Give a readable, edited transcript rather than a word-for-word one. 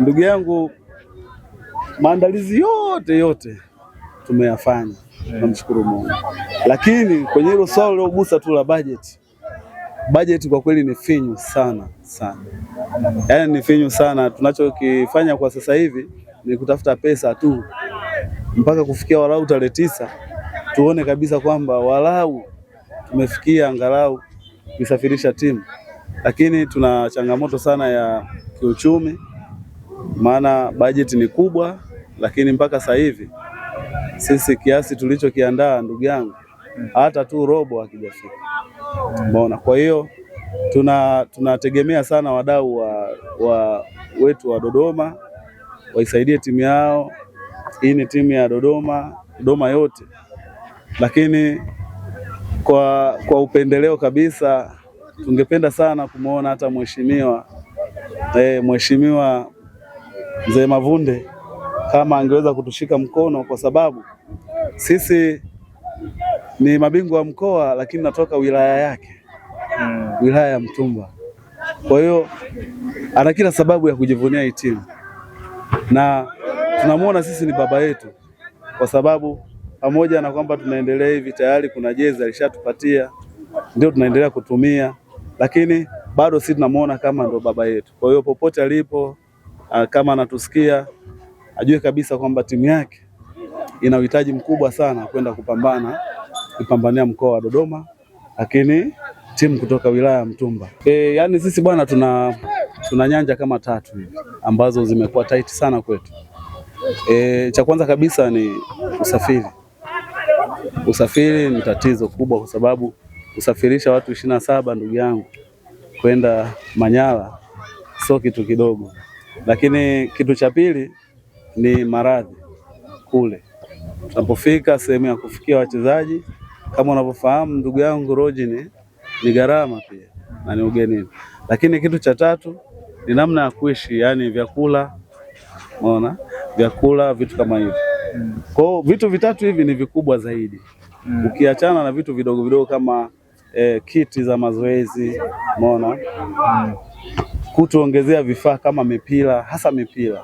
Ndugu yangu, maandalizi yote tumeyafanya, tunamshukuru Mungu. Lakini kwenye hilo swala lilogusa tu la budget kwa kweli ni finyu sana. Yaani ni finyu sana. Tunachokifanya kwa sasa hivi ni kutafuta pesa tu mpaka kufikia walau tarehe 9 tuone kabisa kwamba walau tumefikia angalau kusafirisha timu. Lakini tuna changamoto sana ya kiuchumi, maana budget ni kubwa, lakini mpaka sasa hivi sisi kiasi tulichokiandaa, ndugu yangu, hata tu robo hakijafika. Umeona? Kwa hiyo tunategemea sana wadau wetu wa Dodoma waisaidie timu yao. Hii ni timu ya Dodoma yote. Lakini kwa upendeleo kabisa tungependa sana kumuona hata mheshimiwa Mzee Mavunde kama angeweza kutushika mkono, kwa sababu sisi ni mabingwa wa mkoa, lakini natoka wilaya yake, wilaya ya Mtumba. Kwa hiyo ana kila sababu ya kujivunia hii timu, na tunamuona sisi ni baba yetu, kwa sababu pamoja na kwamba tunaendelea hivi, tayari kuna jezi alishatupatia, ndio tunaendelea kutumia, lakini bado sisi tunamuona kama ndo baba yetu. Kwa hiyo popote alipo, kama anatusikia, ajue kabisa kwamba timu yake ina uhitaji mkubwa sana kwenda kupambania mkoa wa Dodoma, lakini timu kutoka wilaya ya Mtumba. Yani sisi bwana tuna nyanja kama 3 hivi ambazo zimekuwa tight sana kwetu. Cha kwanza kabisa ni usafiri. Usafiri ni tatizo kubwa, kwa sababu kusafirisha watu 27, ndugu yangu, kwenda Manyara sio kitu kidogo. Lakini kitu cha pili ni maradhi kule. Tunapofika sehemu ya kufikia wachezaji, kama unavyofahamu ndugu yangu, Roji ni gharama pia na ni ugenini. Lakini kitu cha 3 ni namna ya kuishi, yani vyakula, unaona? Vyakula, vitu kama hivi. Kwa hiyo vitu vitatu hivi ni vikubwa zaidi. Ukiachana na vitu vidogo kama kiti za mazoezi, unaona? Kutuongezea vifaa kama mipira, hasa mipira.